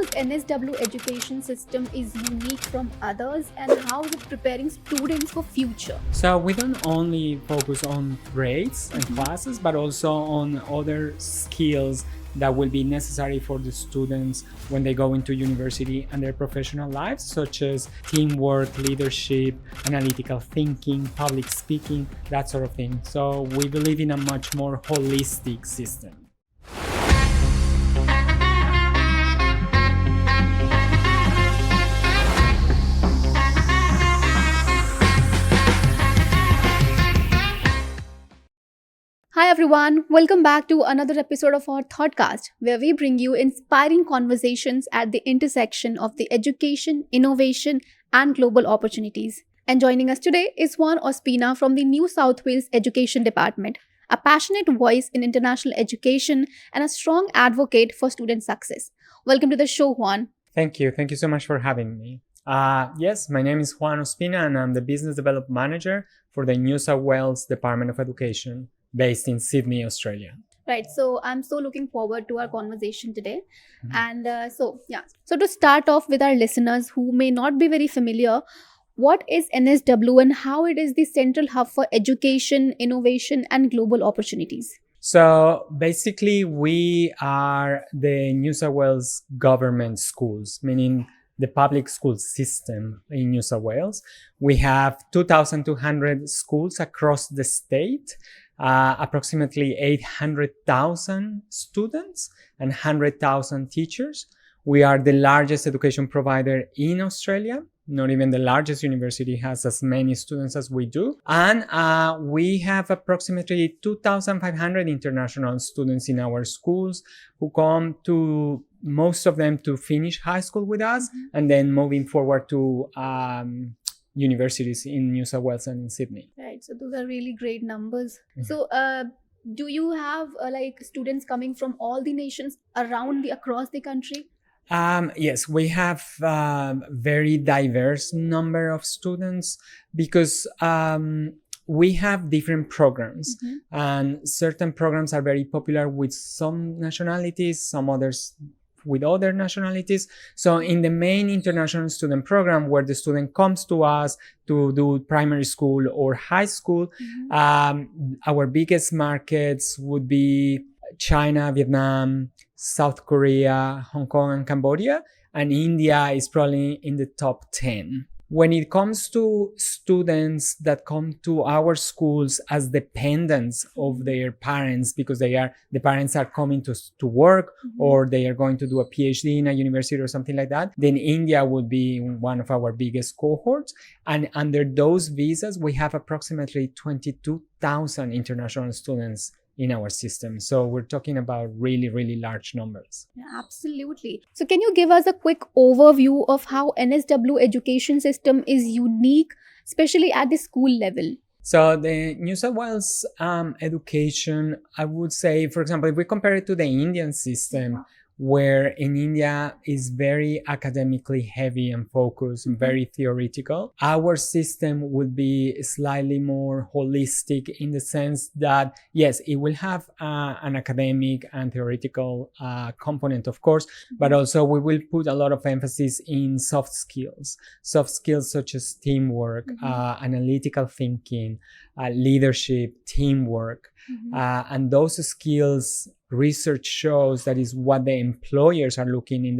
think NSW education system is unique from others, and how is it preparing students for future? So we don't only focus on grades and classes, but also on other skills that will be necessary for the students when they go into university and their professional lives, such as teamwork, leadership, analytical thinking, public speaking, that sort of thing. So we believe in a much more holistic system. Hi everyone, welcome back to another episode of our ThoughtCast, where we bring you inspiring conversations at the intersection of the education, innovation, and global opportunities. And joining us today is Juan Ospina from the New South Wales Education Department, a passionate voice in international education and a strong advocate for student success. Welcome to the show, Juan. Thank you. Thank you so much for having me. Yes, my name is Juan Ospina, and I'm the Business Development Manager for the New South Wales Department of Education, based in Sydney, Australia. Right, so I'm so looking forward to our conversation today. And so to start off with our listeners who may not be very familiar, what is NSW and how it is the central hub for education, innovation, and global opportunities? So basically, we are the New South Wales government schools, meaning the public school system in New South Wales. We have 2,200 schools across the state, approximately 800,000 students and 100,000 teachers. We are the largest education provider in Australia. Not even the largest university has as many students as we do. And we have approximately 2,500 international students in our schools who come to, most of them, to finish high school with us and then moving forward to universities in New South Wales and in Sydney. Right, so those are really great numbers. So do you have like students coming from all the nations across the country? Yes, we have very diverse number of students because we have different programs, and certain programs are very popular with some nationalities, some others with other nationalities. So in the main international student program, where the student comes to us to do primary school or high school, our biggest markets would be China, Vietnam, South Korea, Hong Kong, and Cambodia, and India is probably in the top 10. When it comes to students that come to our schools as dependents of their parents, because the parents are coming to work or they are going to do a PhD in a university or something like that, then India would be one of our biggest cohorts. And under those visas, we have approximately 22,000 international students in our system. So we're talking about really, really large numbers. Yeah, absolutely. So can you give us a quick overview of how NSW education system is unique, especially at the school level? So the New South Wales education, I would say, for example, if we compare it to the Indian system, where in India is very academically heavy and focused and very theoretical, our system would be slightly more holistic in the sense that, yes, it will have an academic and theoretical component, of course, but also we will put a lot of emphasis in soft skills such as teamwork, analytical thinking, leadership, teamwork, and those skills, research shows that is what the employers are looking in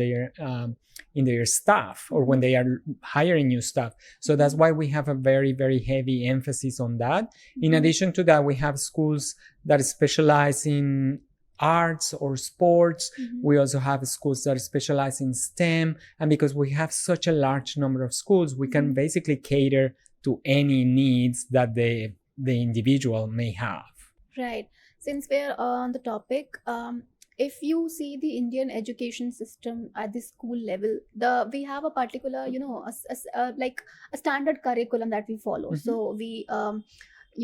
their staff or when they are hiring new staff. So that's why we have a very, very heavy emphasis on that. In addition to that, we have schools that specialize in arts or sports. We also have schools that specialize in STEM. And because we have such a large number of schools, we can basically cater to any needs that the individual may have. Right. Since we're on the topic, if you see the Indian education system at the school level, we have a particular, like a standard curriculum that we follow. So we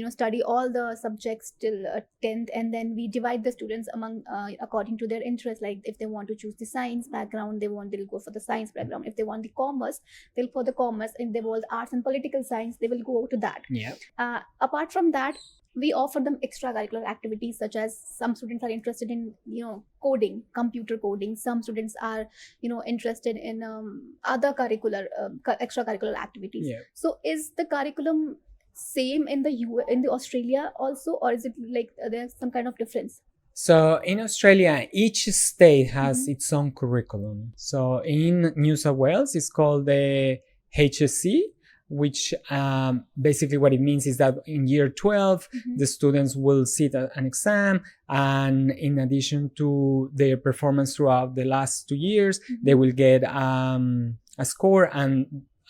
study all the subjects till 10th, and then we divide the students among according to their interests. Like if they want to choose the science background, they'll go for the science background. If they want the commerce, they'll go for the commerce. If they want arts and political science, they will go to that. Yeah. Apart from that, we offer them extracurricular activities, such as some students are interested in coding, computer coding. Some students are interested in other curricular extracurricular activities. Yeah. So is the curriculum same in the Australia also, or is it like there's some kind of difference? So in Australia, each state has Mhm. its own curriculum. So in New South Wales, it's called the HSC, which basically what it means is that in year 12, Mhm. the students will sit an exam. And in addition to their performance throughout the last 2 years, they Mhm. will get a score.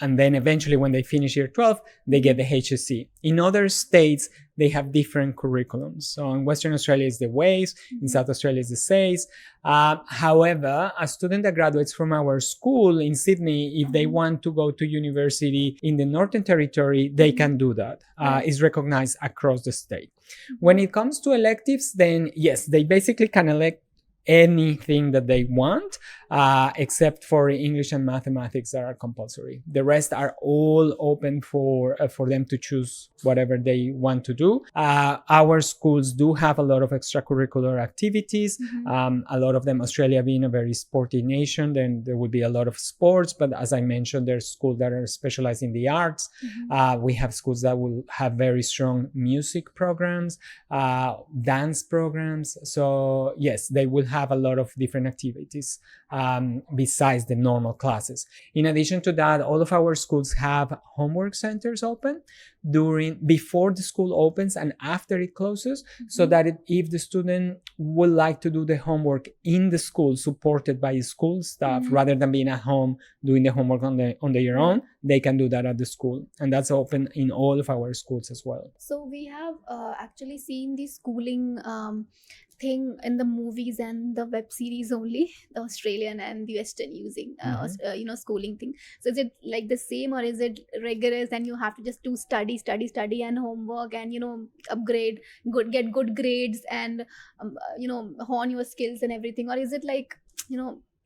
And then eventually, when they finish year 12, they get the HSC. In other states, they have different curriculums. So in Western Australia, it's the WAYS. In South Australia, it's the SAYS. However, a student that graduates from our school in Sydney, if they want to go to university in the Northern Territory, they can do that. Right. It's recognized across the state. When it comes to electives, then yes, they basically can elect anything that they want, except for English and mathematics that are compulsory. The rest are all open for them to choose whatever they want to do. Our schools do have a lot of extracurricular activities. A lot of them, Australia being a very sporty nation, then there will be a lot of sports. But as I mentioned, there's schools that are specialized in the arts. We have schools that will have very strong music programs, dance programs. So yes, they will have a lot of different activities besides the normal classes. In addition to that, all of our schools have homework centers open before the school opens and after it closes, so that if the student would like to do the homework in the school supported by school staff, rather than being at home doing the homework on their own, they can do that at the school, and that's open in all of our schools as well. So we have actually seen the schooling thing in the movies and the web series only, the Australian and the Western using schooling thing. So is it like the same, or is it rigorous and you have to just do study and homework and upgrade, get good grades and hone your skills and everything? Or is it like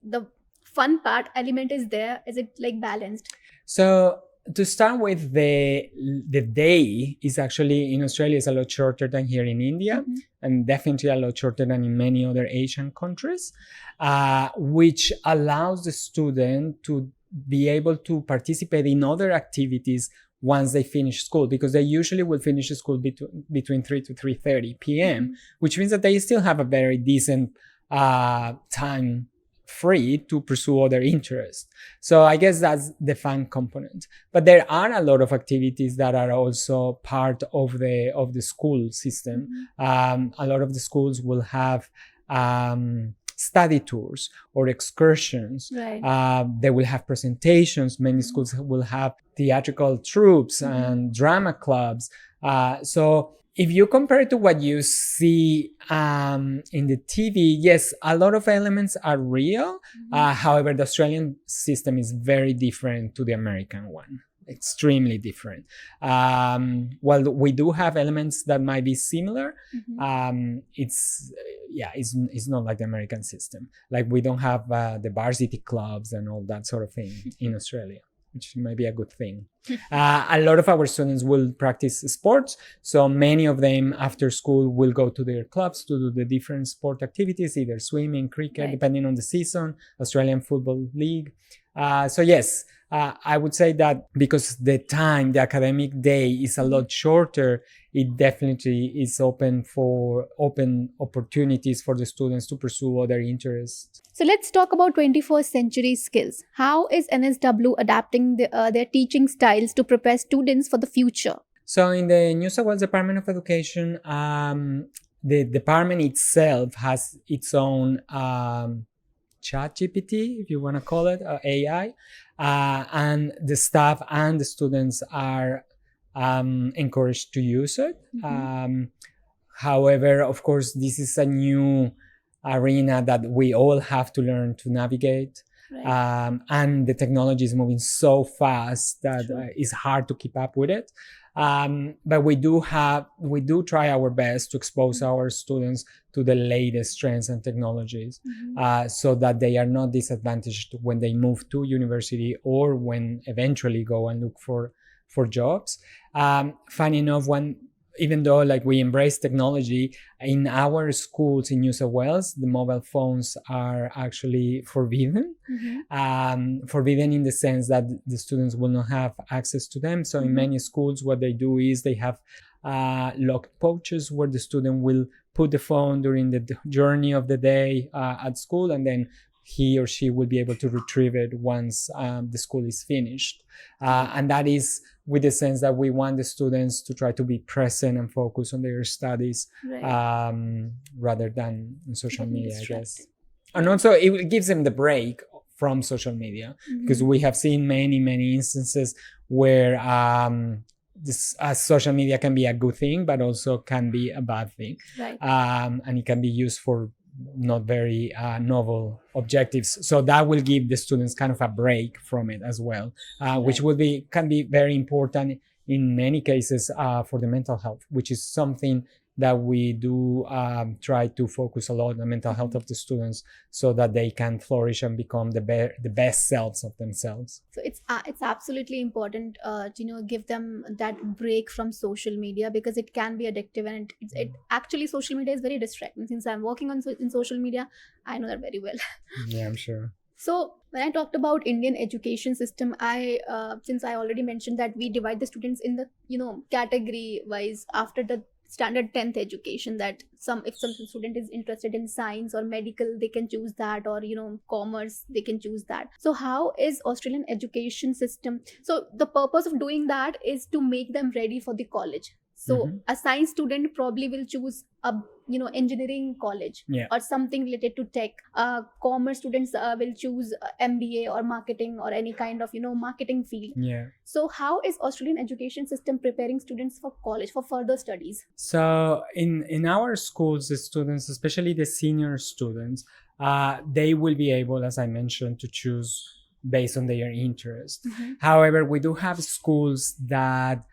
the fun part element is there? Is it like balanced? So to start with, the day is actually in Australia is a lot shorter than here in India, and definitely a lot shorter than in many other Asian countries, which allows the student to be able to participate in other activities once they finish school, because they usually will finish school between 3 to 3:30 p.m., which means that they still have a very decent time free to pursue other interests. So I guess that's the fun component. But there are a lot of activities that are also part of the school system. A lot of the schools will have study tours or excursions. Right. They will have presentations. Many schools will have theatrical troupes and drama clubs. So if you compare it to what you see in the TV, yes, a lot of elements are real. However, the Australian system is very different to the American one. Extremely different. While we do have elements that might be similar, it's not like the American system. Like we don't have the varsity clubs and all that sort of thing in Australia, which might be a good thing. A lot of our students will practice sports. So many of them after school will go to their clubs to do the different sport activities, either swimming, cricket, depending on the season, Australian Football League. So yes, I would say that because the academic day is a lot shorter, it definitely is open opportunities for the students to pursue other interests. So let's talk about 21st century skills. How is NSW adapting their teaching styles to prepare students for the future? So in the New South Wales Department of Education, the department itself has its own chat GPT, if you want to call it, AI. And the staff and the students are encouraged to use it. However, of course, this is a new arena that we all have to learn to navigate. Right. And the technology is moving so fast that it's hard to keep up with it. But we do try our best to expose our students to the latest trends and technologies, so that they are not disadvantaged when they move to university or when eventually go and look for jobs. Funny enough, even though like we embrace technology in our schools in New South Wales, the mobile phones are actually forbidden. Forbidden in the sense that the students will not have access to them. So in many schools, what they do is they have locked pouches where the student will put the phone during the journey of the day at school, and then he or she will be able to retrieve it once the school is finished. And that is with the sense that we want the students to try to be present and focus on their studies, rather than on social media, I guess. And also it gives them the break from social media, because we have seen many instances where social media can be a good thing, but also can be a bad thing. And it can be used for not very novel objectives. So that will give the students kind of a break from it as well, which can be very important in many cases for the mental health, which is something that we do try to focus a lot on the mental health of the students, so that they can flourish and become the best selves of themselves. So it's absolutely important to give them that break from social media, because it can be addictive, and it actually, social media is very distracting. Since I'm working in social media, I know that very well. Yeah, I'm sure. So when I talked about Indian education system, since I already mentioned that we divide the students in the category wise after the standard 10th education, that if some student is interested in science or medical, they can choose that, or commerce, they can choose that. So how is Australian education system? So the purpose of doing that is to make them ready for the college. So a science student probably will choose a engineering college, or something related to tech. Commerce students will choose MBA or marketing, or any kind of marketing field. So how is Australian education system preparing students for college, for further studies? So in our schools, the students, especially the senior students, they will be able, as I mentioned, to choose based on their interest. However, we do have schools that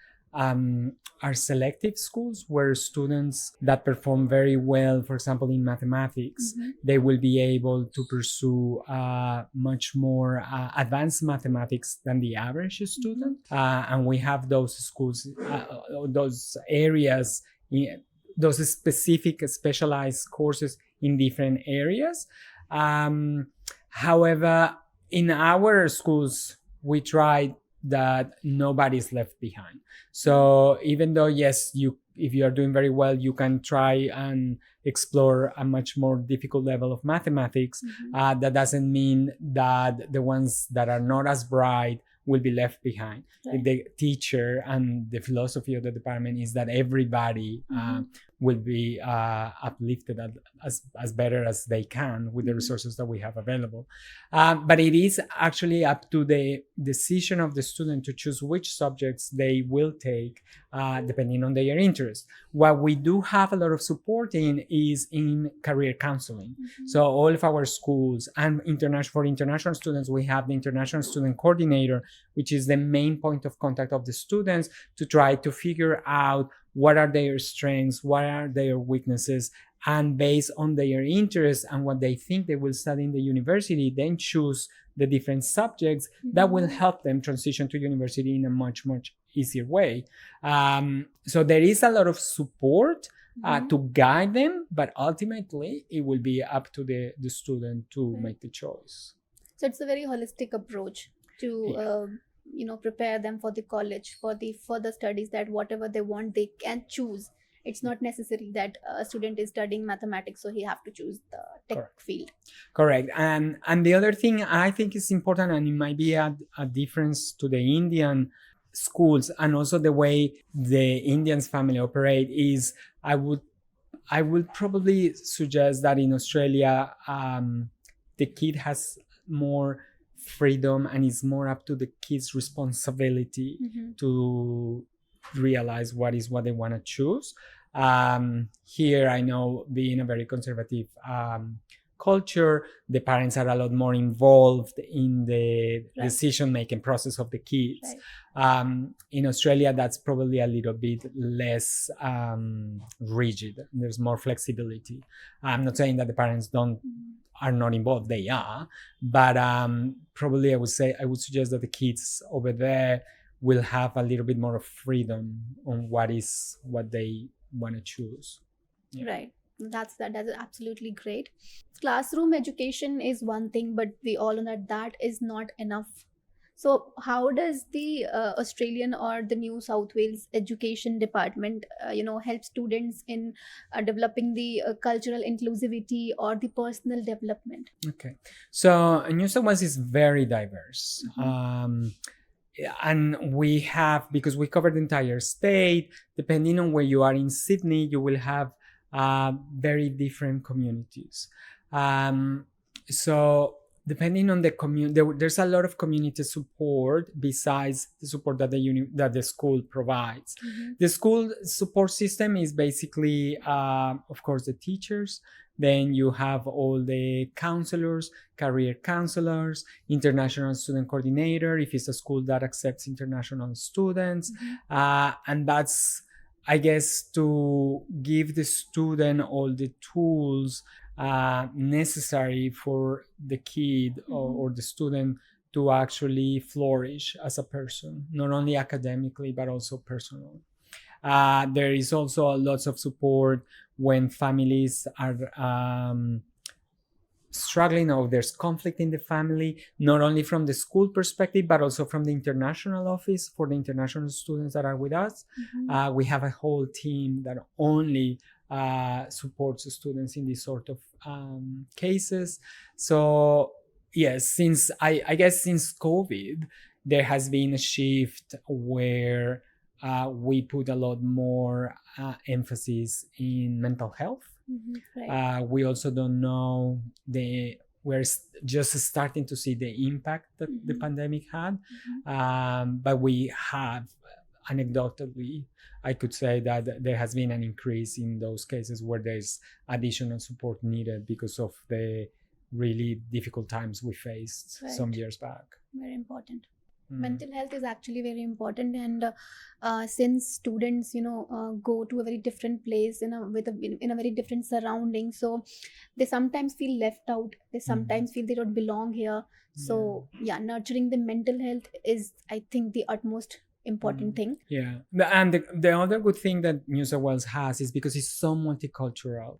are selective schools, where students that perform very well, for example, in mathematics, they will be able to pursue much more advanced mathematics than the average student. And we have those schools, those areas, those specific specialized courses in different areas. However, in our schools, we try that nobody's left behind. So even though, yes, if you are doing very well, you can try and explore a much more difficult level of mathematics, that doesn't mean that the ones that are not as bright will be left behind. The teacher and the philosophy of the department is that everybody will be uplifted as better as they can with the resources that we have available. But it is actually up to the decision of the student to choose which subjects they will take, depending on their interest. What we do have a lot of support in is in career counseling. So all of our schools, and for international students, we have the International Student Coordinator, which is the main point of contact of the students to try to figure out what are their strengths, what are their weaknesses, and based on their interests and what they think they will study in the university, then choose the different subjects that will help them transition to university in a much easier way. So there is a lot of support to guide them, but ultimately it will be up to the student to make the choice. So it's a very holistic approach to prepare them for the college, for the further studies, that whatever they want, they can choose. It's not necessary that a student is studying mathematics, so he have to choose the tech field. Correct. And the other thing I think is important, and it might be a difference to the Indian schools and also the way the Indians family operate, is I would probably suggest that in Australia, the kid has more freedom, and it's more up to the kid's responsibility to realize what they want to choose. Here, I know, being a very conservative culture, the parents are a lot more involved in the decision-making process of the kids. In Australia, that's probably a little bit less rigid. There's more flexibility. I'm not saying that the parents are not involved. They are, but probably I would suggest that the kids over there will have a little bit more of freedom on what they want to choose. Yeah. Right. That's absolutely great. Classroom education is one thing, but we all know that that is not enough. So how does the Australian or the New South Wales Education Department help students in developing the cultural inclusivity or the personal development? Okay. So New South Wales is very diverse. And we have, because we cover the entire state, depending on where you are in Sydney, you will have very different communities. So depending on the community, there's a lot of community support besides the support that the school provides. The school support system is basically, of course, the teachers. Then you have all the counselors, career counselors, international student coordinator, if it's a school that accepts international students. And that's, I guess, to give the student all the tools necessary for the kid or the student to actually flourish as a person, not only academically, but also personally. There is also lots of support when families are struggling or there's conflict in the family, not only from the school perspective, but also from the international office for the international students that are with us. We have a whole team that only supports students in these sort of cases. So yes, since I guess since COVID, there has been a shift where we put a lot more emphasis in mental health. Right. We also don't know we're just starting to see the impact that the pandemic had, but we have anecdotally, I could say that there has been an increase in those cases where there's additional support needed because of the really difficult times we faced some years back. Very important. Mental health is actually very important, and since students go to a very different place in a very different surrounding, so they sometimes feel left out, they sometimes feel they don't belong here. So nurturing the mental health is, I think, the utmost important thing. Yeah, and the other good thing that New South Wales has is because it's so multicultural.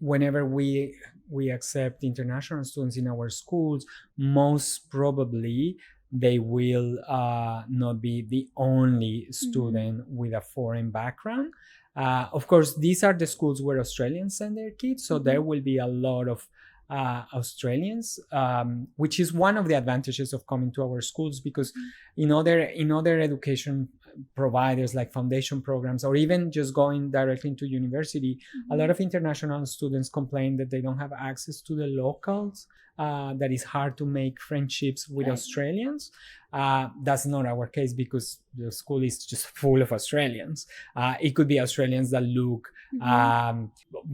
Whenever we accept international students in our schools, most probably they will not be the only student with a foreign background. Of course, these are the schools where Australians send their kids, so there will be a lot of Australians, which is one of the advantages of coming to our schools, because in other education providers like foundation programs or even just going directly into university, a lot of international students complain that they don't have access to the locals, that it's hard to make friendships with Australians. That's not our case because the school is just full of Australians. It could be Australians that look,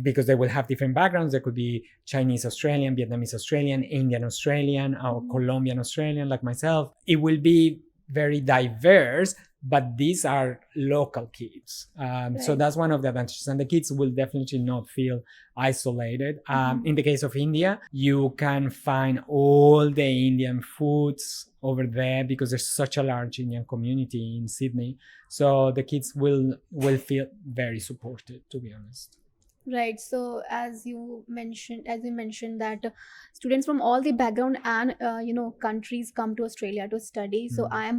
because they will have different backgrounds. There could be Chinese Australian, Vietnamese Australian, Indian Australian, or Colombian Australian like myself. It will be very diverse, but these are local kids. So that's one of the advantages. And the kids will definitely not feel isolated. In the case of India, you can find all the Indian foods over there because there's such a large Indian community in Sydney. So the kids will feel very supported, to be honest. Right. So as you mentioned that students from all the background and countries come to Australia to study. So I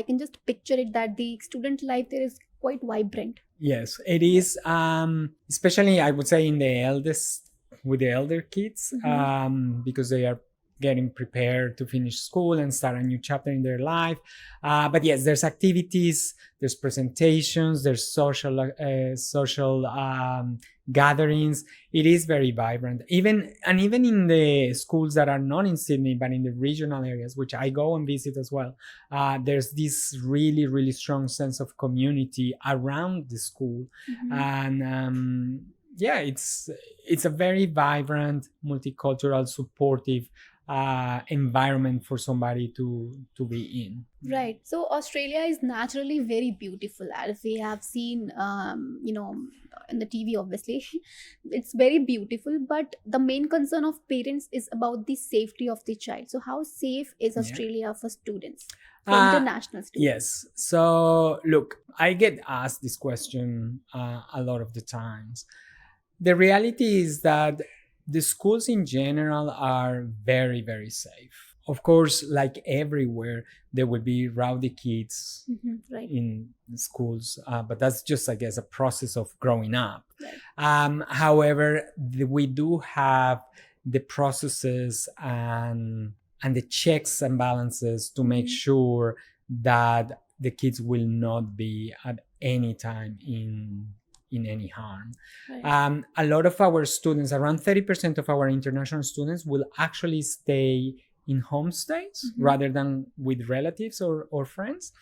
can just picture it that the student life there is quite vibrant. Yes, it is. Especially, I would say, in the elder kids, because they are getting prepared to finish school and start a new chapter in their life. But yes, there's activities, there's presentations, there's social gatherings. It is very vibrant. Even in the schools that are not in Sydney, but in the regional areas, which I go and visit as well, there's this really, really strong sense of community around the school. And it's a very vibrant, multicultural, supportive environment for somebody to be in. Right. So Australia is naturally very beautiful, as we have seen, in the TV, obviously. It's very beautiful, but the main concern of parents is about the safety of the child. So, how safe is Yeah. Australia for students, for Uh, international students? yes. So, look, I get asked this question a lot of the times. The reality is that the schools in general are very, very safe. Of course, like everywhere, there will be rowdy kids Right. in schools, but that's just, I guess, a process of growing up. Right. However, we do have the processes and the checks and balances to make sure that the kids will not be at any time in any harm. Right. A lot of our students, around 30% of our international students, will actually stay in homestays rather than with relatives or friends.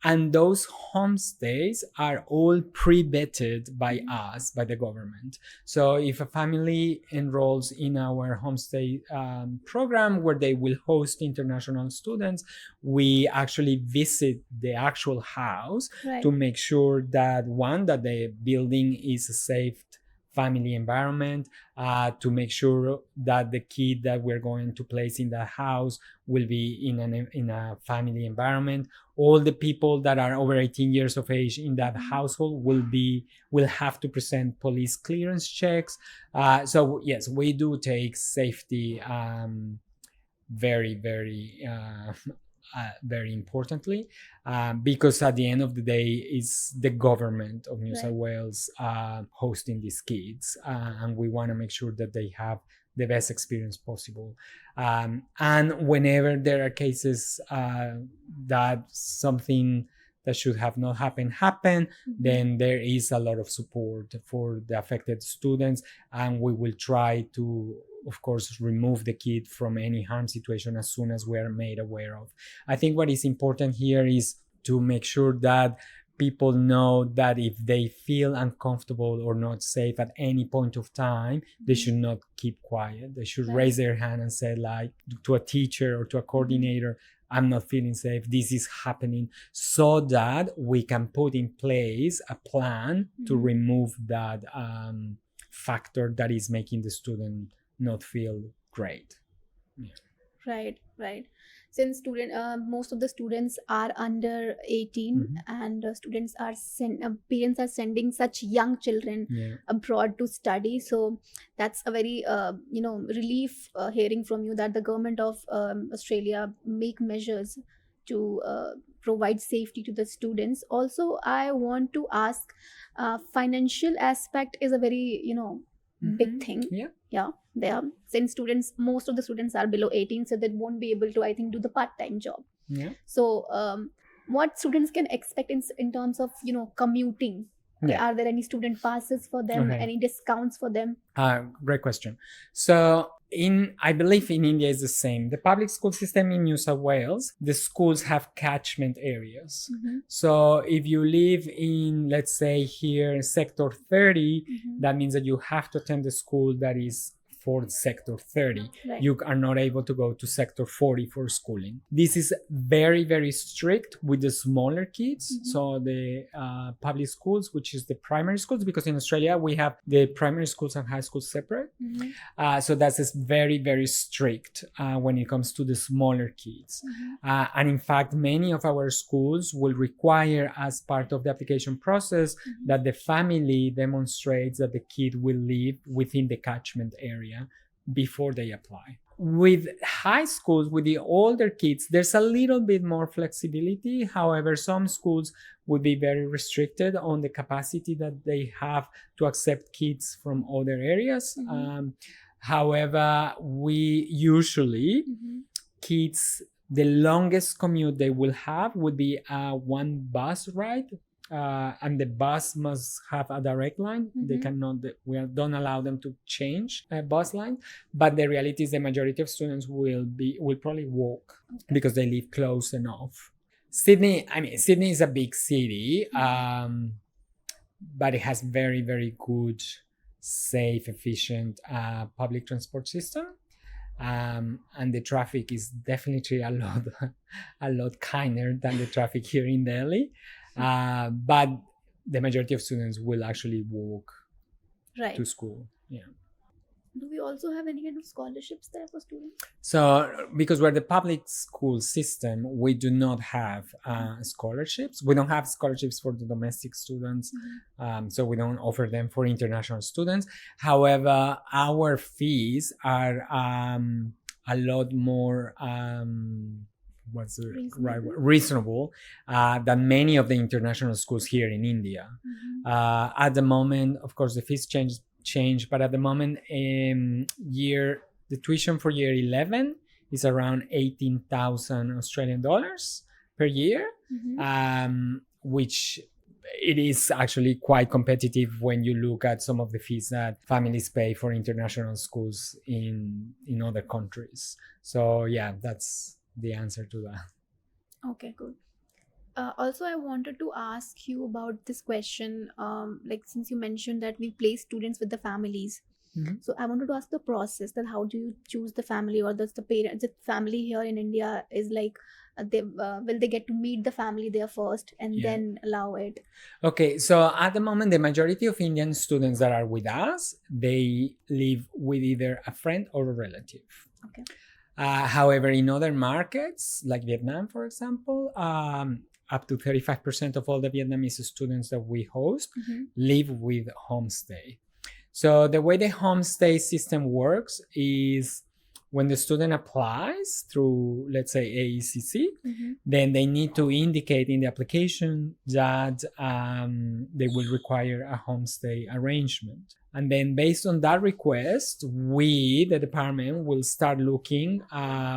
And those homestays are all pre-vetted by us, by the government. So if a family enrolls in our homestay program where they will host international students, we actually visit the actual house Right. to make sure that one, that the building is a safe family environment, to make sure that the kid that we're going to place in the house will be in a family environment. All the people that are over 18 years of age in that household will have to present police clearance checks. So yes, we do take safety very, very very importantly, because at the end of the day, it's the government of New South Wales hosting these kids, and we want to make sure that they have the best experience possible. And whenever there are cases that something that should have not happen, then there is a lot of support for the affected students, and we will try to, of course, remove the kid from any harm situation as soon as we are made aware of. I think what is important here is to make sure that people know that if they feel uncomfortable or not safe at any point of time, they should not keep quiet. They should raise their hand and say, like, to a teacher or to a coordinator, I'm not feeling safe, this is happening, so that we can put in place a plan to remove that factor that is making the student not feel great. Yeah. Right. Since most of the students are under 18, and students are parents are sending such young children abroad to study, so that's a very relief hearing from you that the government of Australia make measures to provide safety to the students. Also, I want to ask, financial aspect is a very big thing. Yeah, they are, since most of the students are below 18, so they won't be able to, I think, do the part-time job. So what students can expect in terms of commuting? Are there any student passes for them? Any discounts for them? Great question. So I believe in India is the same. The public school system in New South Wales, the schools have catchment areas. So if you live in, let's say here, sector 30, that means that you have to attend the school that is for sector 30. Right. You are not able to go to sector 40 for schooling. This is very, very strict with the smaller kids. So the public schools, which is the primary schools, because in Australia we have the primary schools and high schools separate. So that's very, very strict when it comes to the smaller kids. And in fact, many of our schools will require, as part of the application process, that the family demonstrates that the kid will live within the catchment area before they apply. With high schools, with the older kids, there's a little bit more flexibility. However, some schools would be very restricted on the capacity that they have to accept kids from other areas. However, we usually, kids, the longest commute they will have would be one bus ride. And the bus must have a direct line. They cannot, don't allow them to change a bus line. But the reality is the majority of students will probably walk because they live close enough. Sydney is a big city, but it has very, very good, safe, efficient public transport system. and the traffic is definitely a lot a lot kinder than the traffic here in Delhi. But the majority of students will actually walk Right. to school. Yeah. Do we also have any kind of scholarships there for students? So, because we're the public school system, we do not have scholarships. We don't have scholarships for the domestic students, so we don't offer them for international students. However, our fees are a lot more what's the right word? Reasonable than many of the international schools here in India. At the moment, of course, the fees change, but at the moment, the tuition for year 11 is around 18,000 Australian dollars per year, which it is actually quite competitive when you look at some of the fees that families pay for international schools in other countries. So yeah, that's the answer to that. Okay, good. Also, I wanted to ask you about this question. Like, since you mentioned that we place students with the families, so I wanted to ask the process, that how do you choose the family, or does the parents, the family here in India is like, they will they get to meet the family there first and then allow it? Okay, so at the moment, the majority of Indian students that are with us, they live with either a friend or a relative. Okay. However, in other markets, like Vietnam, for example, up to 35% of all the Vietnamese students that we host live with homestay. So the way the homestay system works is when the student applies through, let's say, AECC, then they need to indicate in the application that they will require a homestay arrangement. And then based on that request, we, the department, will start looking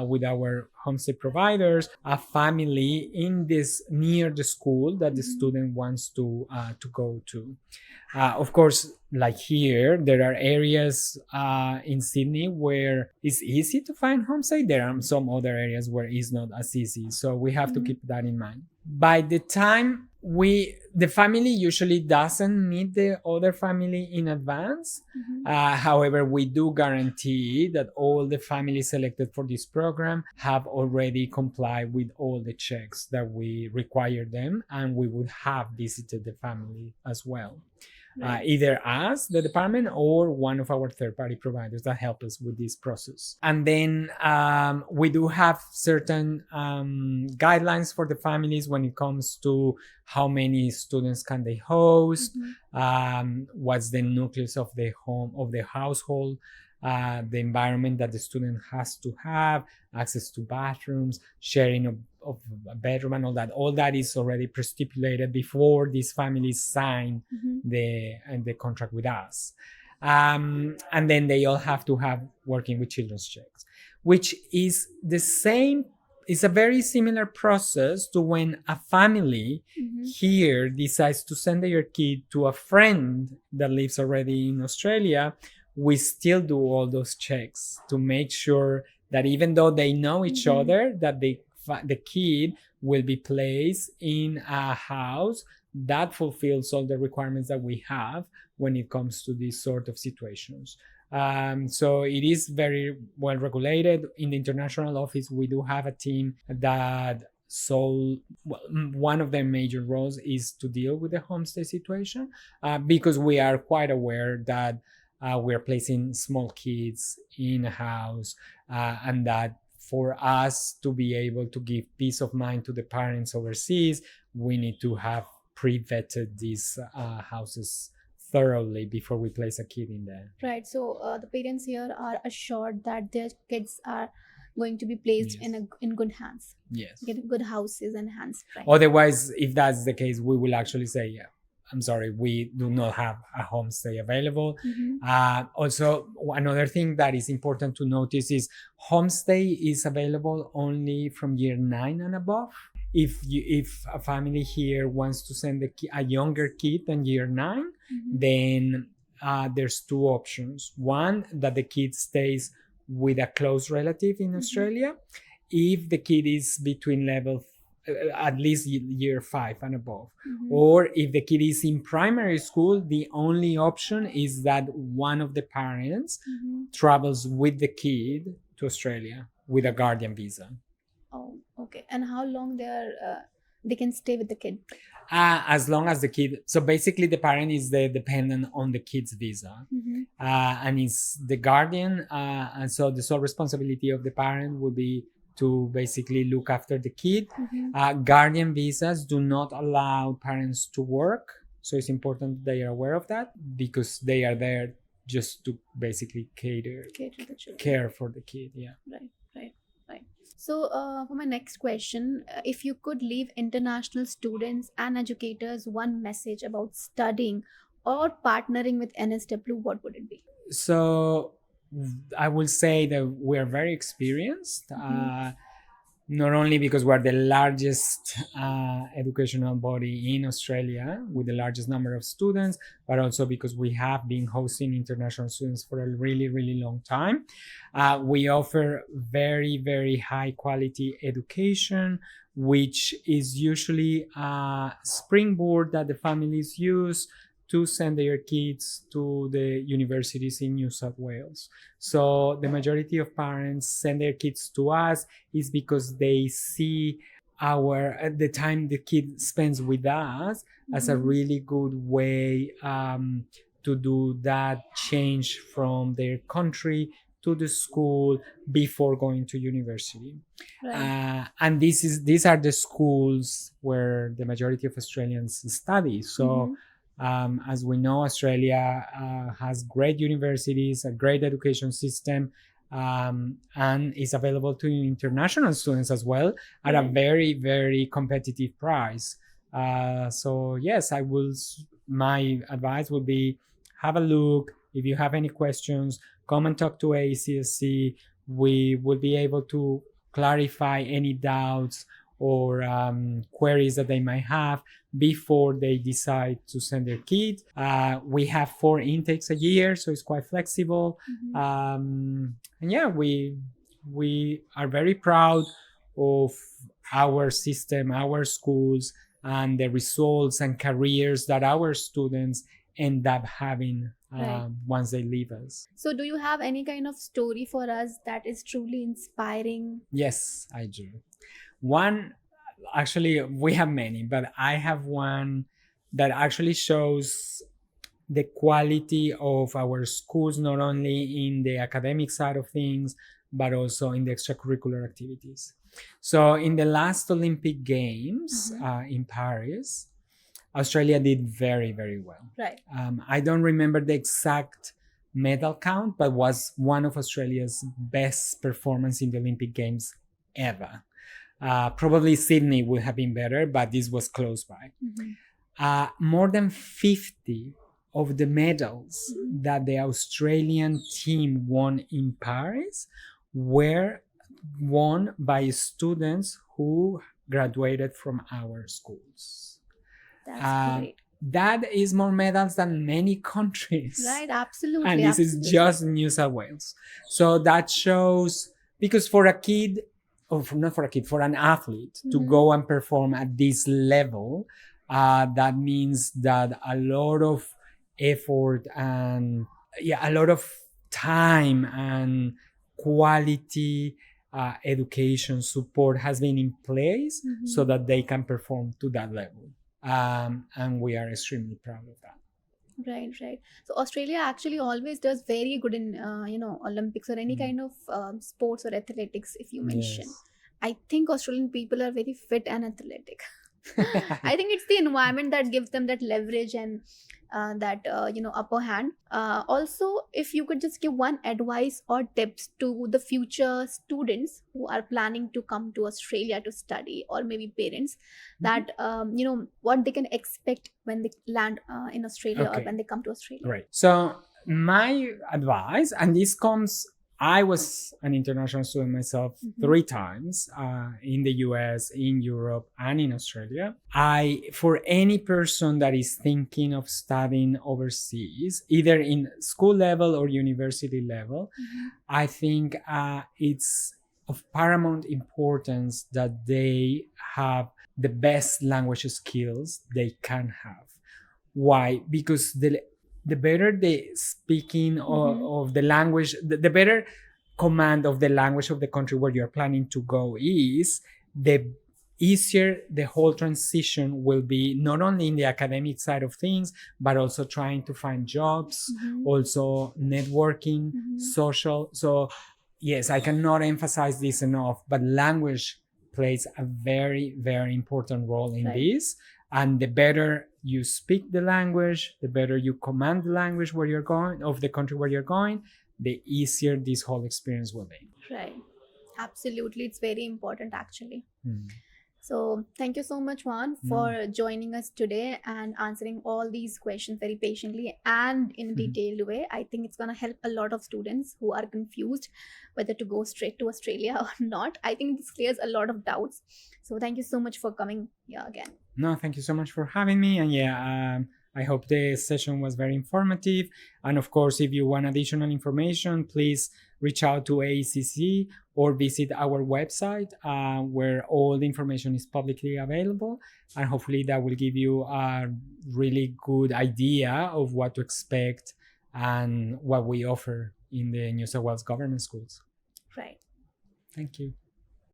with our homestay providers, a family in this near the school that the student wants to go to. Of course, like here, there are areas in Sydney where it's easy to find homestay. There are some other areas where it's not as easy. So we have to keep that in mind. By the time the family usually doesn't meet the other family in advance. However, we do guarantee that all the families selected for this program have already complied with all the checks that we require them, and we would have visited the family as well. Either us, the department, or one of our third-party providers that help us with this process. And then we do have certain guidelines for the families when it comes to how many students can they host, what's the nucleus of the home, of the household, the environment that the student has to have, access to bathrooms, sharing of a bedroom, and all that. All that is already pre-stipulated before these families sign the contract with us. And then they all have to have working with children's checks, which is the same. It's a very similar process to when a family here decides to send their kid to a friend that lives already in Australia. We still do all those checks to make sure that even though they know each other, that the kid will be placed in a house that fulfills all the requirements that we have when it comes to these sort of situations. So it is very well regulated. In the international office, we do have a team that one of their major roles is to deal with the homestay situation, because we are quite aware that we're placing small kids in a house, and that for us to be able to give peace of mind to the parents overseas, we need to have pre-vetted these houses thoroughly before we place a kid in there. Right. So the parents here are assured that their kids are going to be placed in good hands. Yes. Get good houses and hands. Right. Otherwise, if that's the case, we will actually say, yeah, I'm sorry, we do not have a homestay available. Also, another thing that is important to notice is homestay is available only from year 9 and above. If a family here wants to send a younger kid than year 9, then there's two options. One, that the kid stays with a close relative in Australia. If the kid is between level at least year 5 and above, or if the kid is in primary school, the only option is that one of the parents travels with the kid to Australia with a guardian visa. Oh, okay. And how long they can stay with the kid? As long as the kid, so basically the parent is the dependent on the kid's visa, and it's the guardian, and so the sole responsibility of the parent will be to basically look after the kid. Guardian visas do not allow parents to work, so it's important they are aware of that, because they are there just to basically Cater to the children. care for the kid. Yeah. Right. So, for my next question, if you could leave international students and educators one message about studying or partnering with NSW, what would it be? So I will say that we are very experienced, not only because we're the largest educational body in Australia with the largest number of students, but also because we have been hosting international students for a really, really long time. We offer very, very high quality education, which is usually a springboard that the families use to send their kids to the universities in New South Wales. So the majority of parents send their kids to us is because they see the time the kid spends with us as a really good way to do that change from their country to the school before going to university. Right. And these are the schools where the majority of Australians study. So as we know, Australia has great universities, a great education system, and is available to international students as well at a very, very competitive price. So yes, my advice would be have a look. If you have any questions, come and talk to AECC. We will be able to clarify any doubts or queries that they might have before they decide to send their kid. We have 4 intakes a year, so it's quite flexible. And yeah, we are very proud of our system, our schools, and the results and careers that our students end up having once they leave us. So, do you have any kind of story for us that is truly inspiring? Yes, I do. One, actually, we have many, but I have one that actually shows the quality of our schools, not only in the academic side of things, but also in the extracurricular activities. So in the last Olympic Games in Paris, Australia did very, very well. Right. I don't remember the exact medal count, but was one of Australia's best performance in the Olympic Games ever. Probably Sydney would have been better, but this was close by. More than 50 of the medals that the Australian team won in Paris were won by students who graduated from our schools. That's great. That is more medals than many countries. Right, absolutely. And this is just New South Wales. So that shows, because for a kid, not for a kid, for an athlete to go and perform at this level, that means that a lot of effort and a lot of time and quality education support has been in place so that they can perform to that level. And we are extremely proud of that. Right. So Australia actually always does very good in Olympics or any kind of sports or athletics. If you mention, I think Australian people are very fit and athletic. I think it's the environment that gives them that leverage and that upper hand. Also, if you could just give one advice or tips to the future students who are planning to come to Australia to study, or maybe parents, that what they can expect when they land in Australia or when they come to Australia. Right. So my advice, and this comes, I was an international student myself 3 times in the US, in Europe, and in Australia. For any person that is thinking of studying overseas, either in school level or university level, I think it's of paramount importance that they have the best language skills they can have. Why? Because the better the speaking of the language, the better command of the language of the country where you're planning to go is, the easier the whole transition will be, not only in the academic side of things, but also trying to find jobs, also networking, social. So yes, I cannot emphasize this enough, but language plays a very, very important role in this. And the better you speak the language, the better you command the language where you're going, of the country where you're going, the easier this whole experience will be. Right. Absolutely. It's very important, actually. Mm. So thank you so much, Juan, for joining us today and answering all these questions very patiently and in a detailed way. I think it's going to help a lot of students who are confused whether to go straight to Australia or not. I think this clears a lot of doubts. So thank you so much for coming here again. No, thank you so much for having me. And yeah, I hope the session was very informative. And of course, if you want additional information, please reach out to AECC or visit our website where all the information is publicly available. And hopefully that will give you a really good idea of what to expect and what we offer in the New South Wales government schools. Right. Thank you.